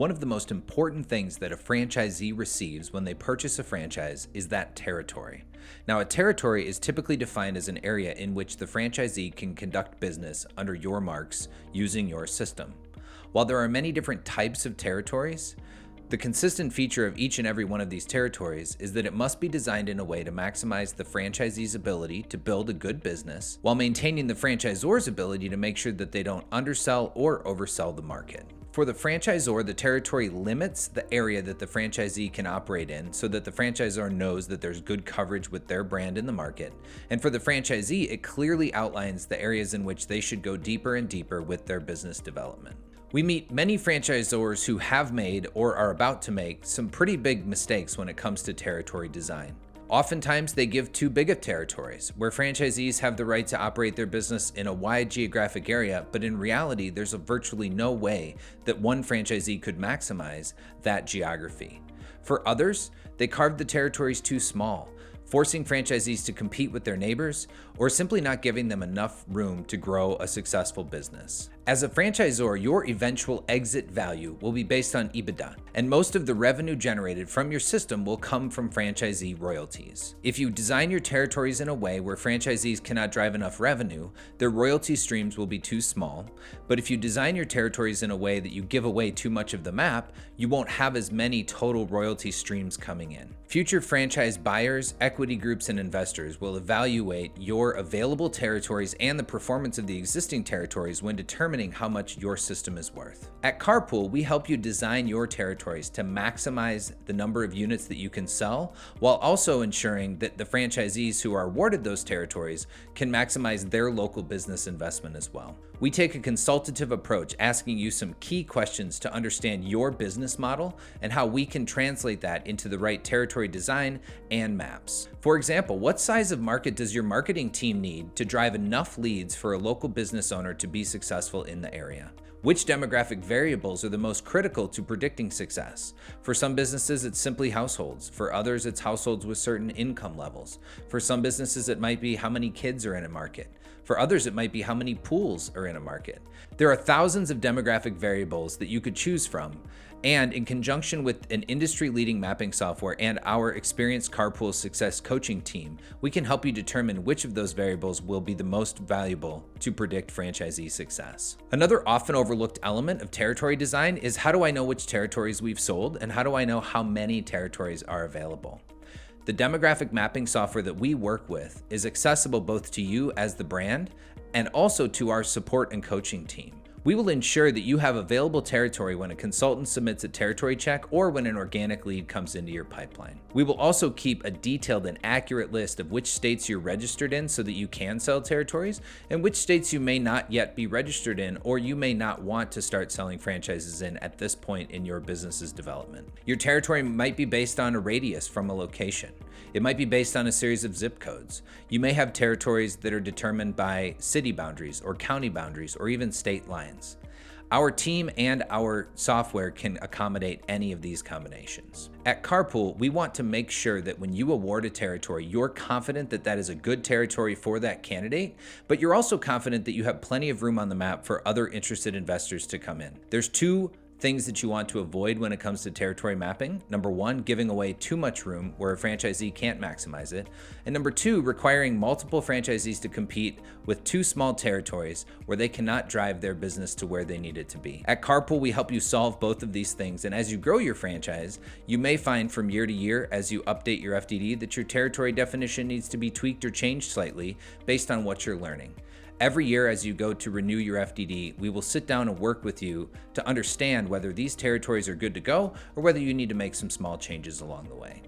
One of the most important things that a franchisee receives when they purchase a franchise is that territory. Now, a territory is typically defined as an area in which the franchisee can conduct business under your marks using your system. While there are many different types of territories, the consistent feature of each and every one of these territories is that it must be designed in a way to maximize the franchisee's ability to build a good business while maintaining the franchisor's ability to make sure that they don't undersell or oversell the market. For the franchisor, the territory limits the area that the franchisee can operate in so that the franchisor knows that there's good coverage with their brand in the market. And for the franchisee, it clearly outlines the areas in which they should go deeper and deeper with their business development. We meet many franchisors who have made or are about to make some pretty big mistakes when it comes to territory design. Oftentimes, they give too big of territories, where franchisees have the right to operate their business in a wide geographic area, but in reality, there's virtually no way that one franchisee could maximize that geography. For others, they carved the territories too small, forcing franchisees to compete with their neighbors, or simply not giving them enough room to grow a successful business. As a franchisor, your eventual exit value will be based on EBITDA, and most of the revenue generated from your system will come from franchisee royalties. If you design your territories in a way where franchisees cannot drive enough revenue, their royalty streams will be too small. But if you design your territories in a way that you give away too much of the map, you won't have as many total royalty streams coming in. Future franchise buyers, equity groups, and investors will evaluate your available territories and the performance of the existing territories when determining how much your system is worth. At CarPool, we help you design your territories to maximize the number of units that you can sell, while also ensuring that the franchisees who are awarded those territories can maximize their local business investment as well. We take a consultative approach, asking you some key questions to understand your business model and how we can translate that into the right territory design and maps. For example, what size of market does your marketing team need to drive enough leads for a local business owner to be successful in the area? Which demographic variables are the most critical to predicting success? For some businesses, it's simply households. For others, it's households with certain income levels. For some businesses, it might be how many kids are in a market. For others, it might be how many pools are in a market. There are thousands of demographic variables that you could choose from, and in conjunction with an industry-leading mapping software and our experienced CarPool success coaching team, we can help you determine which of those variables will be the most valuable to predict franchisee success. Another often overlooked element of territory design is, how do I know which territories we've sold, and how do I know how many territories are available? The demographic mapping software that we work with is accessible both to you as the brand and also to our support and coaching team. We will ensure that you have available territory when a consultant submits a territory check or when an organic lead comes into your pipeline. We will also keep a detailed and accurate list of which states you're registered in so that you can sell territories, and which states you may not yet be registered in or you may not want to start selling franchises in at this point in your business's development. Your territory might be based on a radius from a location. It might be based on a series of zip codes. You may have territories that are determined by city boundaries or county boundaries or even state lines. Our team and our software can accommodate any of these combinations. At CarPool, we want to make sure that when you award a territory, you're confident that that is a good territory for that candidate, but you're also confident that you have plenty of room on the map for other interested investors to come in. There's two things that you want to avoid when it comes to territory mapping. Number one, giving away too much room where a franchisee can't maximize it. And number two, requiring multiple franchisees to compete with too small territories where they cannot drive their business to where they need it to be. At CarPool, we help you solve both of these things. And as you grow your franchise, you may find from year to year, as you update your FDD, that your territory definition needs to be tweaked or changed slightly based on what you're learning. Every year as you go to renew your FDD, we will sit down and work with you to understand whether these territories are good to go or whether you need to make some small changes along the way.